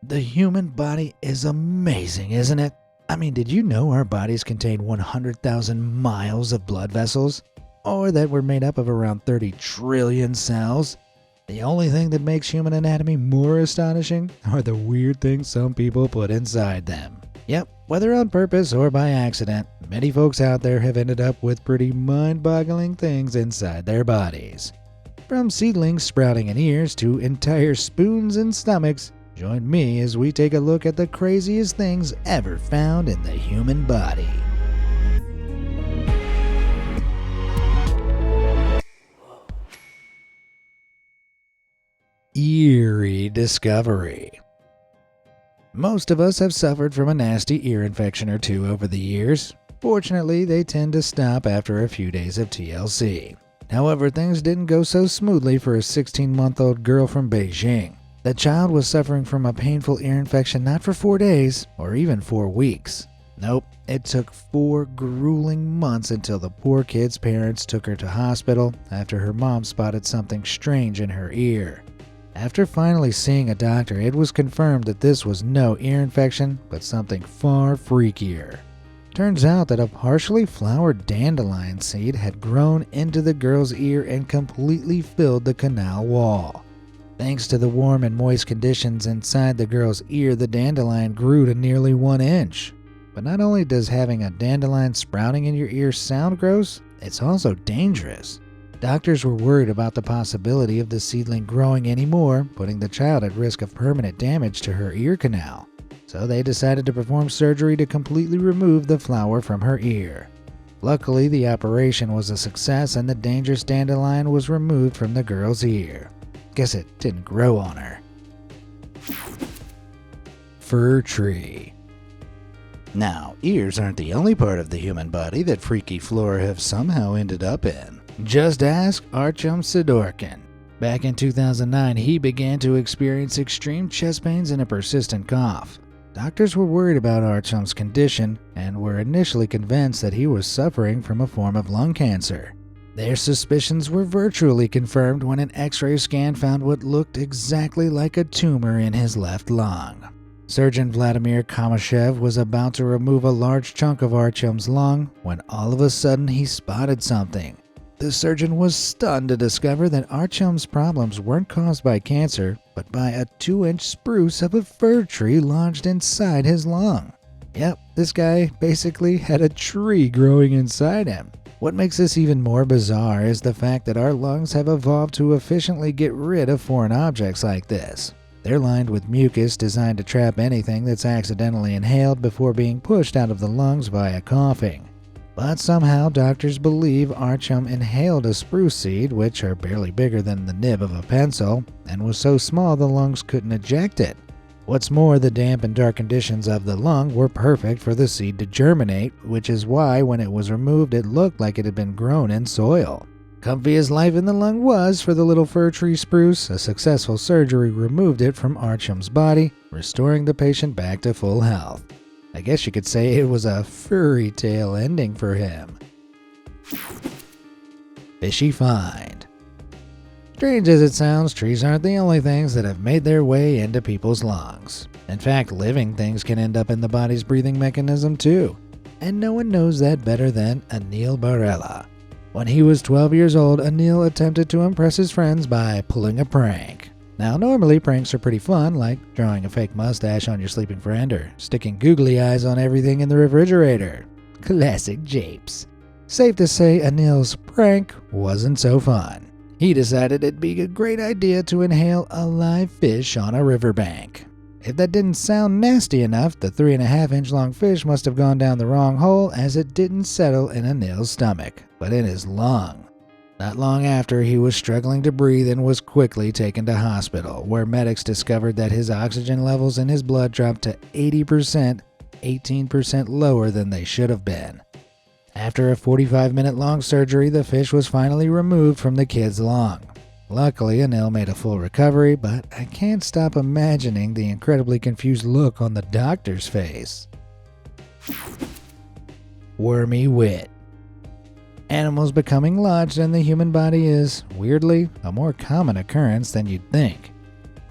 The human body is amazing, isn't it? I mean, did you know our bodies contain 100,000 miles of blood vessels? Or that we're made up of around 30 trillion cells? The only thing that makes human anatomy more astonishing are the weird things some people put inside them. Yep, whether on purpose or by accident, many folks out there have ended up with pretty mind-boggling things inside their bodies. From seedlings sprouting in ears to entire spoons and stomachs, join me as we take a look at the craziest things ever found in the human body. Eerie discovery. Most of us have suffered from a nasty ear infection or two over the years. Fortunately, they tend to stop after a few days of TLC. However, things didn't go so smoothly for a 16-month-old girl from Beijing. The child was suffering from a painful ear infection not for 4 days or even 4 weeks. Nope, it took 4 grueling months until the poor kid's parents took her to hospital after her mom spotted something strange in her ear. After finally seeing a doctor, it was confirmed that this was no ear infection, but something far freakier. Turns out that a partially flowered dandelion seed had grown into the girl's ear and completely filled the canal wall. Thanks to the warm and moist conditions inside the girl's ear, the dandelion grew to nearly 1 inch. But not only does having a dandelion sprouting in your ear sound gross, it's also dangerous. Doctors were worried about the possibility of the seedling growing anymore, putting the child at risk of permanent damage to her ear canal. So they decided to perform surgery to completely remove the flower from her ear. Luckily, the operation was a success and the dangerous dandelion was removed from the girl's ear. Guess it didn't grow on her. Fir tree. Now, ears aren't the only part of the human body that freaky flora have somehow ended up in. Just ask Artyom Sidorkin. Back in 2009, he began to experience extreme chest pains and a persistent cough. Doctors were worried about Artyom's condition and were initially convinced that he was suffering from a form of lung cancer. Their suspicions were virtually confirmed when an X-ray scan found what looked exactly like a tumor in his left lung. Surgeon Vladimir Kamashev was about to remove a large chunk of Artyom's lung when all of a sudden he spotted something. The surgeon was stunned to discover that Artyom's problems weren't caused by cancer, but by a 2-inch spruce of a fir tree lodged inside his lung. Yep, this guy basically had a tree growing inside him. What makes this even more bizarre is the fact that our lungs have evolved to efficiently get rid of foreign objects like this. They're lined with mucus designed to trap anything that's accidentally inhaled before being pushed out of the lungs via coughing. But somehow doctors believe Artyom inhaled a spruce seed, which are barely bigger than the nib of a pencil, and was so small the lungs couldn't eject it. What's more, the damp and dark conditions of the lung were perfect for the seed to germinate, which is why when it was removed it looked like it had been grown in soil. Comfy as life in the lung was for the little fir tree spruce, a successful surgery removed it from Artyom's body, restoring the patient back to full health. I guess you could say it was a fairy tale ending for him. Fishy find. Strange as it sounds, trees aren't the only things that have made their way into people's lungs. In fact, living things can end up in the body's breathing mechanism too. And no one knows that better than Anil Barela. When he was 12 years old, Anil attempted to impress his friends by pulling a prank. Now, normally pranks are pretty fun, like drawing a fake mustache on your sleeping friend or sticking googly eyes on everything in the refrigerator. Classic japes. Safe to say, Anil's prank wasn't so fun. He decided it'd be a great idea to inhale a live fish on a riverbank. If that didn't sound nasty enough, the 3.5-inch long fish must have gone down the wrong hole as it didn't settle in Anil's stomach, but in his lung. Not long after, he was struggling to breathe and was quickly taken to hospital, where medics discovered that his oxygen levels in his blood dropped to 80%, 18% lower than they should have been. After a 45-minute long surgery, the fish was finally removed from the kid's lung. Luckily, Anil made a full recovery, but I can't stop imagining the incredibly confused look on the doctor's face. Wormy wit. Animals becoming lodged in the human body is, weirdly, a more common occurrence than you'd think.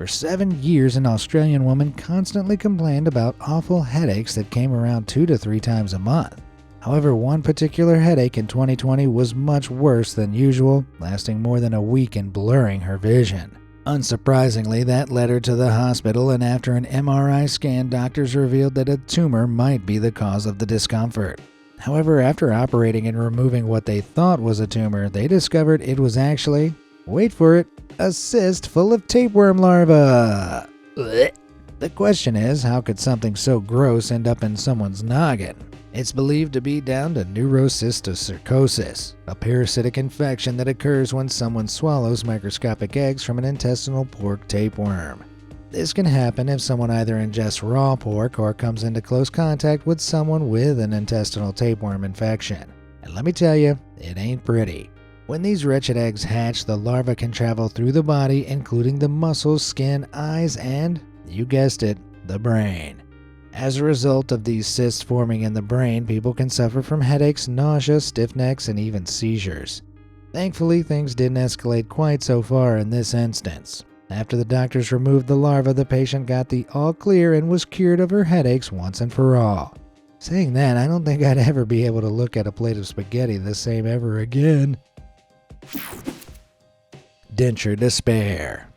For 7 years, an Australian woman constantly complained about awful headaches that came around 2 to 3 times a month. However, one particular headache in 2020 was much worse than usual, lasting more than a week and blurring her vision. Unsurprisingly, that led her to the hospital, and after an MRI scan, doctors revealed that a tumor might be the cause of the discomfort. However, after operating and removing what they thought was a tumor, they discovered it was actually, wait for it, a cyst full of tapeworm larvae. The question is, how could something so gross end up in someone's noggin? It's believed to be down to neurocysticercosis, a parasitic infection that occurs when someone swallows microscopic eggs from an intestinal pork tapeworm. This can happen if someone either ingests raw pork or comes into close contact with someone with an intestinal tapeworm infection. And let me tell you, it ain't pretty. When these wretched eggs hatch, the larva can travel through the body, including the muscles, skin, eyes, and, you guessed it, the brain. As a result of these cysts forming in the brain, people can suffer from headaches, nausea, stiff necks, and even seizures. Thankfully, things didn't escalate quite so far in this instance. After the doctors removed the larva, the patient got the all clear and was cured of her headaches once and for all. Saying that, I don't think I'd ever be able to look at a plate of spaghetti the same ever again. Denture despair.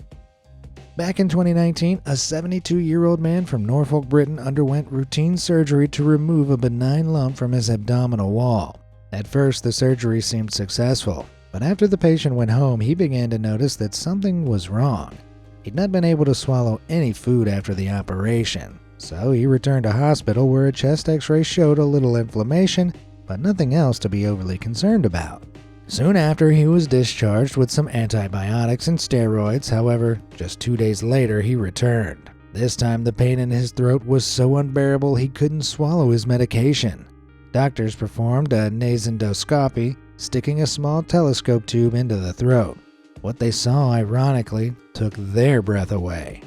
Back in 2019, a 72-year-old man from Norfolk, Britain underwent routine surgery to remove a benign lump from his abdominal wall. At first, the surgery seemed successful, but after the patient went home, he began to notice that something was wrong. He'd not been able to swallow any food after the operation, so he returned to hospital where a chest x-ray showed a little inflammation, but nothing else to be overly concerned about. Soon after, he was discharged with some antibiotics and steroids. However, just 2 days later, he returned. This time, the pain in his throat was so unbearable he couldn't swallow his medication. Doctors performed a nasendoscopy, sticking a small telescope tube into the throat. What they saw, ironically, took their breath away.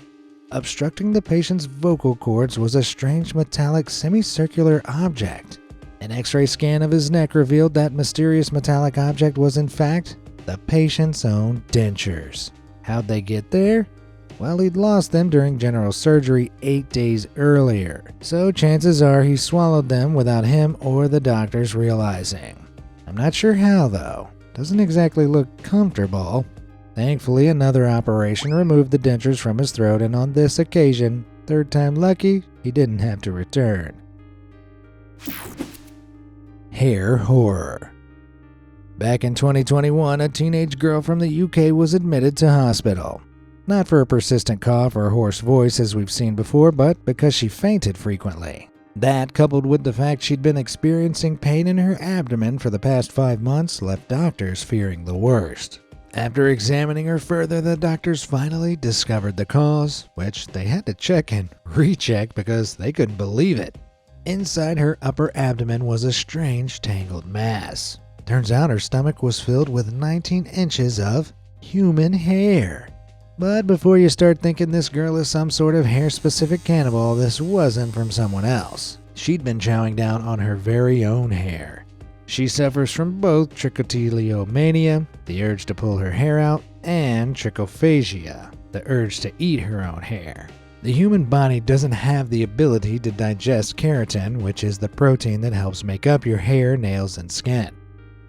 Obstructing the patient's vocal cords was a strange metallic semicircular object. An X-ray scan of his neck revealed that mysterious metallic object was in fact the patient's own dentures. How'd they get there? Well, he'd lost them during general surgery 8 days earlier, so chances are he swallowed them without him or the doctors realizing. I'm not sure how though. Doesn't exactly look comfortable. Thankfully, another operation removed the dentures from his throat, and on this occasion, third time lucky, he didn't have to return. Hair horror. Back in 2021, a teenage girl from the UK was admitted to hospital. Not for a persistent cough or hoarse voice as we've seen before, but because she fainted frequently. That, coupled with the fact she'd been experiencing pain in her abdomen for the past 5 months, left doctors fearing the worst. After examining her further, the doctors finally discovered the cause, which they had to check and recheck because they couldn't believe it. Inside her upper abdomen was a strange tangled mass. Turns out her stomach was filled with 19 inches of human hair. But before you start thinking this girl is some sort of hair-specific cannibal, this wasn't from someone else. She'd been chowing down on her very own hair. She suffers from both trichotillomania, the urge to pull her hair out, and trichophagia, the urge to eat her own hair. The human body doesn't have the ability to digest keratin, which is the protein that helps make up your hair, nails, and skin.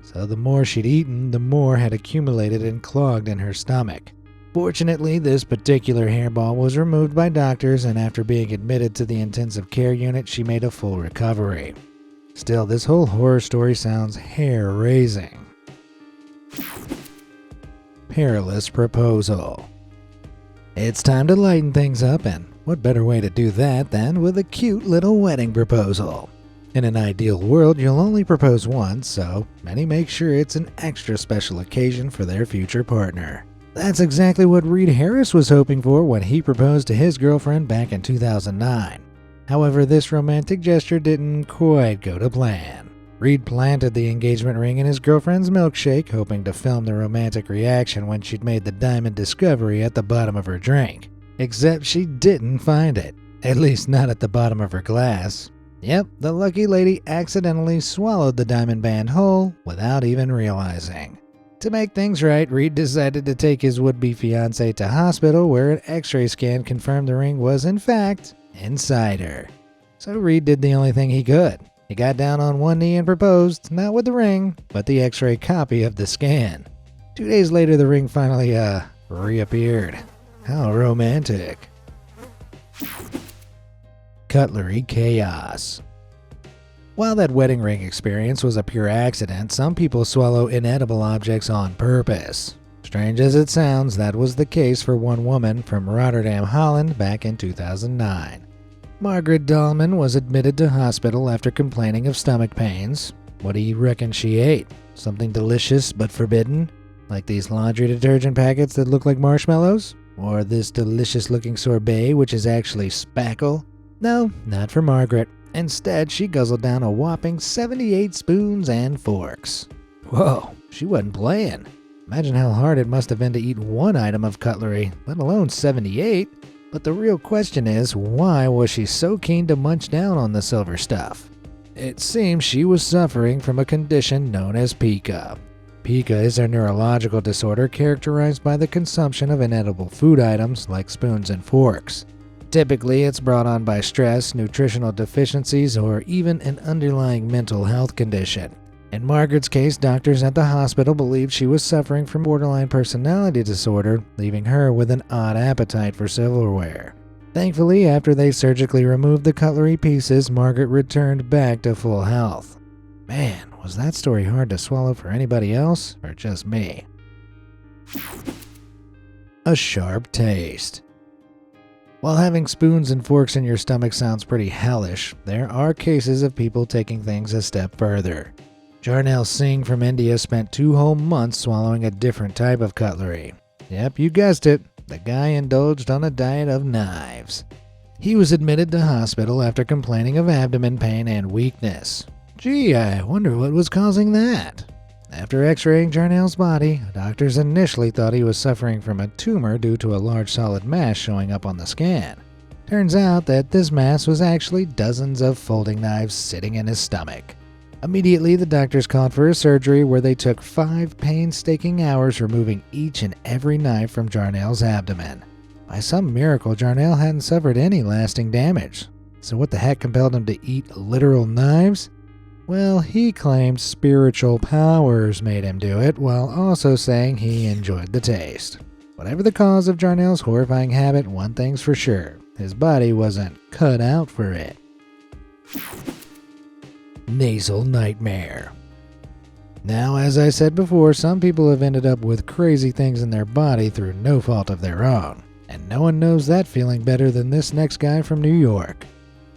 So the more she'd eaten, the more had accumulated and clogged in her stomach. Fortunately, this particular hairball was removed by doctors, and after being admitted to the intensive care unit, she made a full recovery. Still, this whole horror story sounds hair-raising. Perilous proposal. It's time to lighten things up, and what better way to do that than with a cute little wedding proposal? In an ideal world, you'll only propose once, so many make sure it's an extra special occasion for their future partner. That's exactly what Reed Harris was hoping for when he proposed to his girlfriend back in 2009. However, this romantic gesture didn't quite go to plan. Reed planted the engagement ring in his girlfriend's milkshake, hoping to film the romantic reaction when she'd made the diamond discovery at the bottom of her drink. Except she didn't find it, at least not at the bottom of her glass. Yep, the lucky lady accidentally swallowed the diamond band whole without even realizing. To make things right, Reed decided to take his would-be fiancée to hospital where an x-ray scan confirmed the ring was in fact inside her. So Reed did the only thing he could. He got down on one knee and proposed, not with the ring, but the x-ray copy of the scan. 2 days later, the ring finally, reappeared. How romantic. Cutlery chaos. While that wedding ring experience was a pure accident, some people swallow inedible objects on purpose. Strange as it sounds, that was the case for one woman from Rotterdam, Holland back in 2009. Margaret Dahlman was admitted to hospital after complaining of stomach pains. What do you reckon she ate? Something delicious but forbidden? Like these laundry detergent packets that look like marshmallows? Or this delicious looking sorbet which is actually spackle? No, not for Margaret. Instead, she guzzled down a whopping 78 spoons and forks. Whoa, she wasn't playing. Imagine how hard it must have been to eat one item of cutlery, let alone 78. But the real question is, why was she so keen to munch down on the silver stuff? It seems she was suffering from a condition known as pica. Pica is a neurological disorder characterized by the consumption of inedible food items like spoons and forks. Typically, it's brought on by stress, nutritional deficiencies, or even an underlying mental health condition. In Margaret's case, doctors at the hospital believed she was suffering from borderline personality disorder, leaving her with an odd appetite for silverware. Thankfully, after they surgically removed the cutlery pieces, Margaret returned back to full health. Man, was that story hard to swallow for anybody else, or just me? A sharp taste. While having spoons and forks in your stomach sounds pretty hellish, there are cases of people taking things a step further. Jarnail Singh from India spent 2 whole months swallowing a different type of cutlery. Yep, you guessed it, the guy indulged on a diet of knives. He was admitted to hospital after complaining of abdomen pain and weakness. Gee, I wonder what was causing that. After x-raying Jarnail's body, doctors initially thought he was suffering from a tumor due to a large solid mass showing up on the scan. Turns out that this mass was actually dozens of folding knives sitting in his stomach. Immediately, the doctors called for a surgery where they took 5 painstaking hours removing each and every knife from Jarnail's abdomen. By some miracle, Jarnail hadn't suffered any lasting damage. So what the heck compelled him to eat literal knives? Well, he claimed spiritual powers made him do it, while also saying he enjoyed the taste. Whatever the cause of Jarnail's horrifying habit, one thing's for sure, his body wasn't cut out for it. Nasal nightmare. Now, as I said before, some people have ended up with crazy things in their body through no fault of their own, and no one knows that feeling better than this next guy from New York.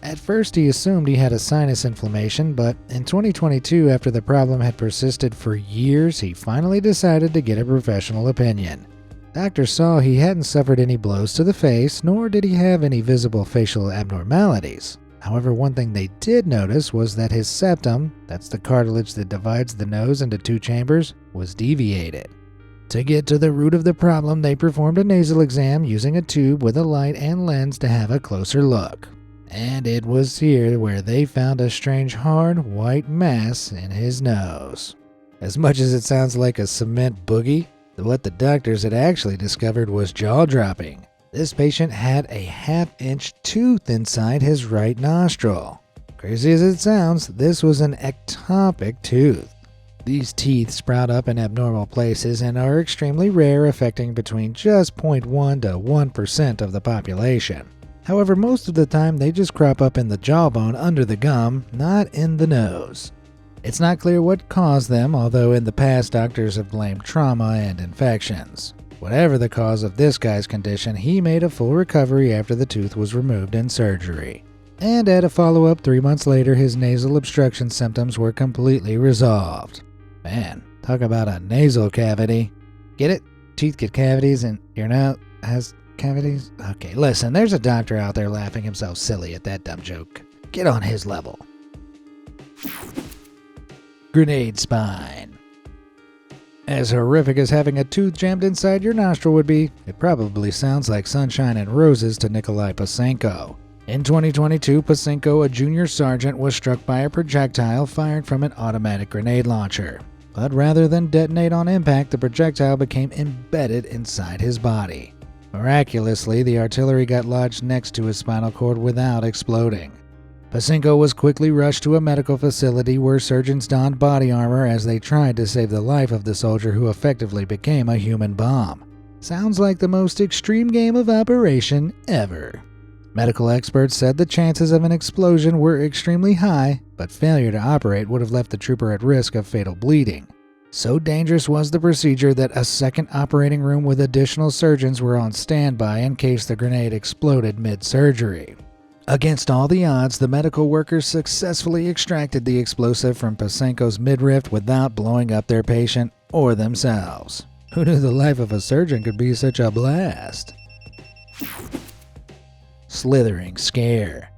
At first, he assumed he had a sinus inflammation, but in 2022, after the problem had persisted for years, he finally decided to get a professional opinion. Doctors saw he hadn't suffered any blows to the face, nor did he have any visible facial abnormalities. However, one thing they did notice was that his septum, that's the cartilage that divides the nose into 2 chambers, was deviated. To get to the root of the problem, they performed a nasal exam using a tube with a light and lens to have a closer look. And it was here where they found a strange hard white mass in his nose. As much as it sounds like a cement boogie, what the doctors had actually discovered was jaw-dropping. This patient had a half-inch tooth inside his right nostril. Crazy as it sounds, this was an ectopic tooth. These teeth sprout up in abnormal places and are extremely rare, affecting between just 0.1 to 1% of the population. However, most of the time they just crop up in the jawbone under the gum, not in the nose. It's not clear what caused them, although in the past doctors have blamed trauma and infections. Whatever the cause of this guy's condition, he made a full recovery after the tooth was removed in surgery. And at a follow-up 3 months later, his nasal obstruction symptoms were completely resolved. Man, talk about a nasal cavity. Get it? Teeth get cavities and your nose has cavities? Okay, listen, there's a doctor out there laughing himself silly at that dumb joke. Get on his level. Grenade spine. As horrific as having a tooth jammed inside your nostril would be, it probably sounds like sunshine and roses to Nikolai Pasenko. In 2022, Pasenko, a junior sergeant, was struck by a projectile fired from an automatic grenade launcher. but rather than detonate on impact, the projectile became embedded inside his body. Miraculously, the artillery got lodged next to his spinal cord without exploding. Pasinko was quickly rushed to a medical facility where surgeons donned body armor as they tried to save the life of the soldier who effectively became a human bomb. Sounds like the most extreme game of operation ever. Medical experts said the chances of an explosion were extremely high, but failure to operate would have left the trooper at risk of fatal bleeding. So dangerous was the procedure that a second operating room with additional surgeons were on standby in case the grenade exploded mid-surgery. Against all the odds, the medical workers successfully extracted the explosive from Pasinko's midriff without blowing up their patient or themselves. Who knew the life of a surgeon could be such a blast? Slithering scare.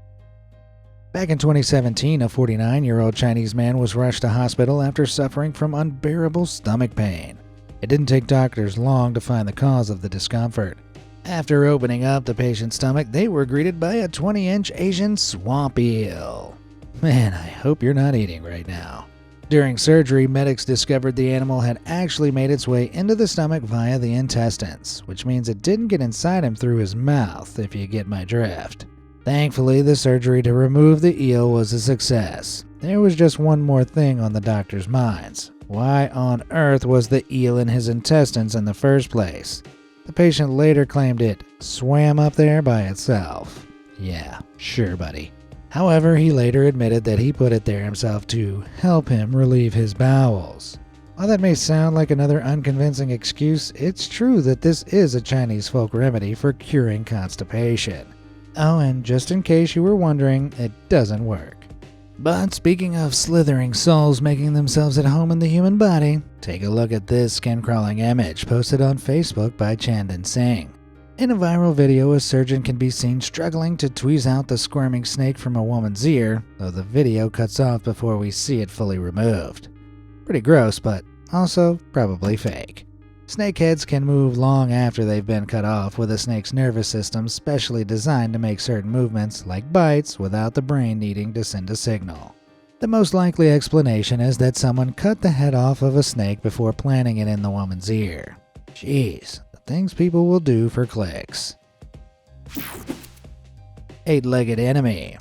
Back in 2017, a 49-year-old Chinese man was rushed to hospital after suffering from unbearable stomach pain. It didn't take doctors long to find the cause of the discomfort. After opening up the patient's stomach, they were greeted by a 20-inch Asian swamp eel. Man, I hope you're not eating right now. During surgery, medics discovered the animal had actually made its way into the stomach via the intestines, which means it didn't get inside him through his mouth, if you get my drift. Thankfully, the surgery to remove the eel was a success. There was just one more thing on the doctor's minds. Why on earth was the eel in his intestines in the first place? The patient later claimed it swam up there by itself. Yeah, sure, buddy. However, he later admitted that he put it there himself to help him relieve his bowels. While that may sound like another unconvincing excuse, it's true that this is a Chinese folk remedy for curing constipation. Oh, and just in case you were wondering, it doesn't work. But speaking of slithering souls making themselves at home in the human body, take a look at this skin-crawling image posted on Facebook by Chandan Singh. In a viral video, a surgeon can be seen struggling to tweeze out the squirming snake from a woman's ear, though the video cuts off before we see it fully removed. Pretty gross, but also probably fake. Snake heads can move long after they've been cut off, with a snake's nervous system specially designed to make certain movements, like bites, without the brain needing to send a signal. The most likely explanation is that someone cut the head off of a snake before planting it in the woman's ear. Jeez. Things people will do for clicks. Eight-legged enemy.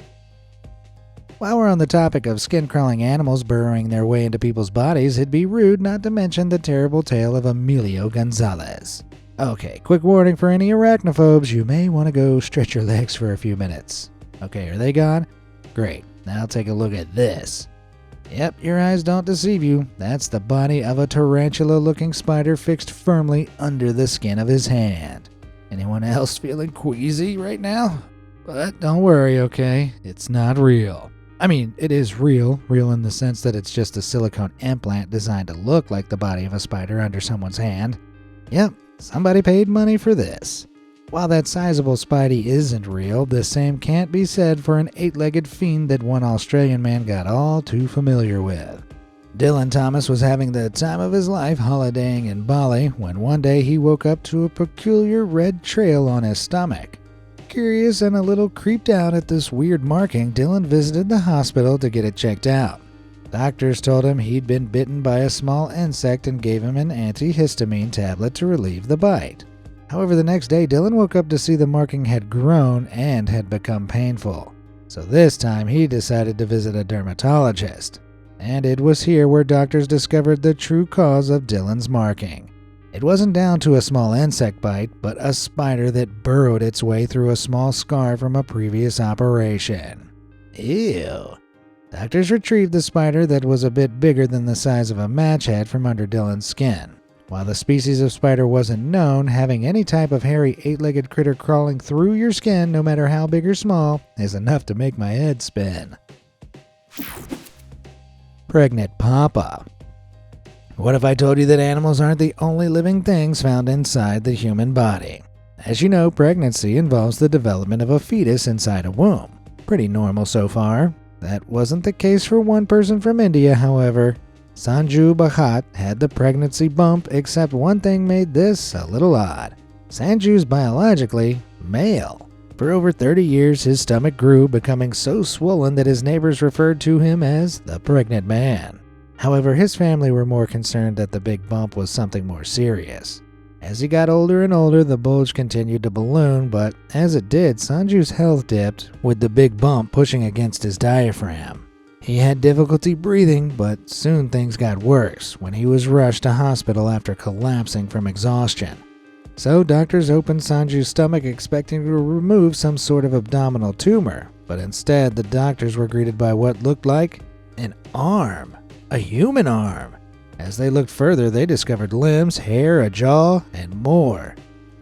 While we're on the topic of skin-crawling animals burrowing their way into people's bodies, it'd be rude not to mention the terrible tale of Emilio Gonzalez. Okay, quick warning for any arachnophobes, you may want to go stretch your legs for a few minutes. Okay, are they gone? Great, now take a look at this. Yep, your eyes don't deceive you. That's the body of a tarantula-looking spider fixed firmly under the skin of his hand. Anyone else feeling queasy right now? But don't worry, okay? It's not real. I mean, it is real in the sense that it's just a silicone implant designed to look like the body of a spider under someone's hand. Yep, somebody paid money for this. While that sizable Spidey isn't real, the same can't be said for an eight-legged fiend that one Australian man got all too familiar with. Dylan Thomas was having the time of his life holidaying in Bali when one day he woke up to a peculiar red trail on his stomach. Curious and a little creeped out at this weird marking, Dylan visited the hospital to get it checked out. Doctors told him he'd been bitten by a small insect and gave him an antihistamine tablet to relieve the bite. However, the next day, Dylan woke up to see the marking had grown and had become painful. So this time, he decided to visit a dermatologist. And it was here where doctors discovered the true cause of Dylan's marking. It wasn't down to a small insect bite, but a spider that burrowed its way through a small scar from a previous operation. Ew. Doctors retrieved the spider that was a bit bigger than the size of a match head from under Dylan's skin. While the species of spider wasn't known, having any type of hairy eight-legged critter crawling through your skin, no matter how big or small, is enough to make my head spin. Pregnant Papa. What if I told you that animals aren't the only living things found inside the human body? As you know, pregnancy involves the development of a fetus inside a womb. Pretty normal so far. That wasn't the case for one person from India, however. Sanju Bhagat had the pregnancy bump, except one thing made this a little odd. Sanju's biologically male. For over 30 years, his stomach grew, becoming so swollen that his neighbors referred to him as the pregnant man. However, his family were more concerned that the big bump was something more serious. As he got older and older, the bulge continued to balloon, but as it did, Sanju's health dipped, with the big bump pushing against his diaphragm. He had difficulty breathing, but soon things got worse when he was rushed to hospital after collapsing from exhaustion. So doctors opened Sanju's stomach expecting to remove some sort of abdominal tumor, but instead the doctors were greeted by what looked like an arm, a human arm. As they looked further, they discovered limbs, hair, a jaw, and more.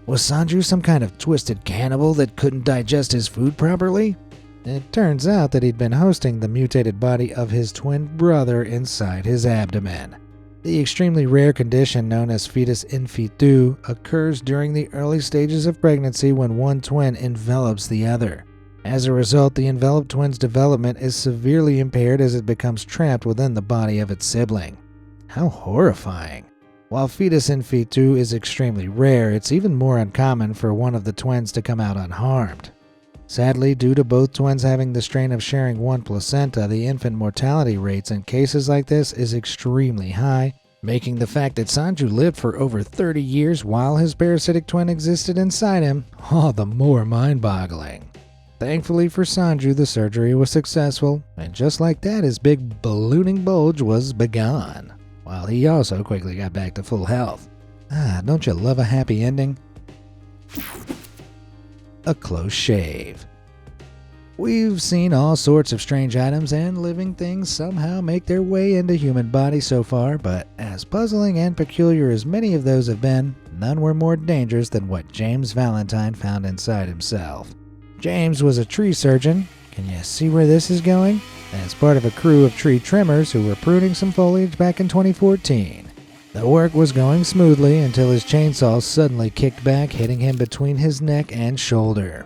Was Sanju some kind of twisted cannibal that couldn't digest his food properly? It turns out that he'd been hosting the mutated body of his twin brother inside his abdomen. The extremely rare condition known as fetus in situ occurs during the early stages of pregnancy when one twin envelops the other. As a result, the enveloped twin's development is severely impaired as it becomes trapped within the body of its sibling. How horrifying. While fetus in situ is extremely rare, it's even more uncommon for one of the twins to come out unharmed. Sadly, due to both twins having the strain of sharing one placenta, the infant mortality rates in cases like this is extremely high, making the fact that Sanju lived for over 30 years while his parasitic twin existed inside him all the more mind-boggling. Thankfully for Sanju, the surgery was successful, and just like that, his big ballooning bulge was begone, while he also quickly got back to full health. Don't you love a happy ending? A close shave. We've seen all sorts of strange items and living things somehow make their way into human bodies so far, but as puzzling and peculiar as many of those have been, none were more dangerous than what James Valentine found inside himself. James was a tree surgeon. Can you see where this is going? As part of a crew of tree trimmers who were pruning some foliage back in 2014. The work was going smoothly until his chainsaw suddenly kicked back, hitting him between his neck and shoulder.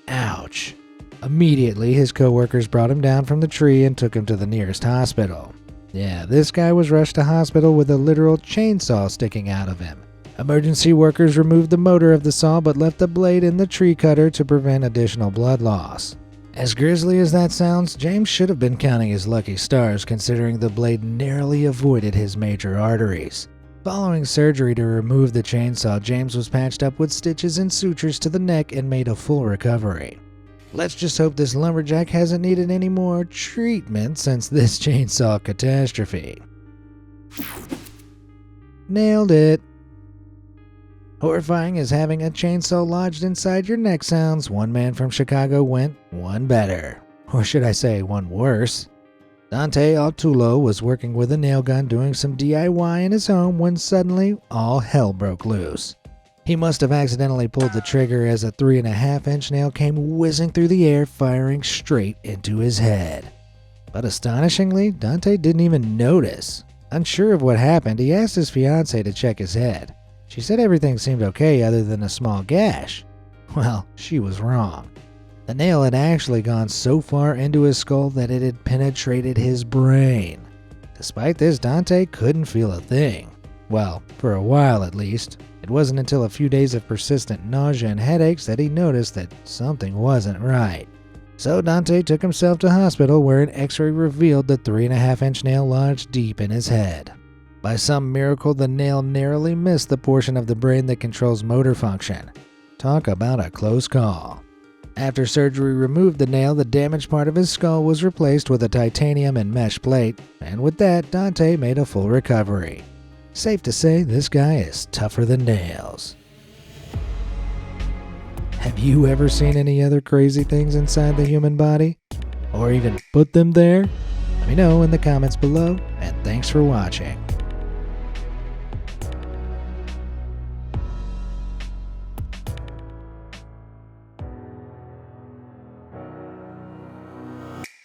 Ouch. Immediately, his co-workers brought him down from the tree and took him to the nearest hospital. Yeah, this guy was rushed to hospital with a literal chainsaw sticking out of him. Emergency workers removed the motor of the saw but left the blade in the tree cutter to prevent additional blood loss. As grisly as that sounds, James should have been counting his lucky stars considering the blade narrowly avoided his major arteries. Following surgery to remove the chainsaw, James was patched up with stitches and sutures to the neck and made a full recovery. Let's just hope this lumberjack hasn't needed any more treatment since this chainsaw catastrophe. Nailed it. Horrifying as having a chainsaw lodged inside your neck sounds, one man from Chicago went one better. Or should I say, one worse. Dante Altullo was working with a nail gun doing some DIY in his home when suddenly all hell broke loose. He must have accidentally pulled the trigger as a 3.5-inch nail came whizzing through the air, firing straight into his head. But astonishingly, Dante didn't even notice. Unsure of what happened, he asked his fiancée to check his head. She said everything seemed okay other than a small gash. Well, she was wrong. The nail had actually gone so far into his skull that it had penetrated his brain. Despite this, Dante couldn't feel a thing. Well, for a while at least. It wasn't until a few days of persistent nausea and headaches that he noticed that something wasn't right. So Dante took himself to hospital where an x-ray revealed the 3.5-inch nail lodged deep in his head. By some miracle, the nail narrowly missed the portion of the brain that controls motor function. Talk about a close call. After surgery removed the nail, the damaged part of his skull was replaced with a titanium and mesh plate, and with that, Dante made a full recovery. Safe to say, this guy is tougher than nails. Have you ever seen any other crazy things inside the human body? Or even put them there? Let me know in the comments below, and thanks for watching.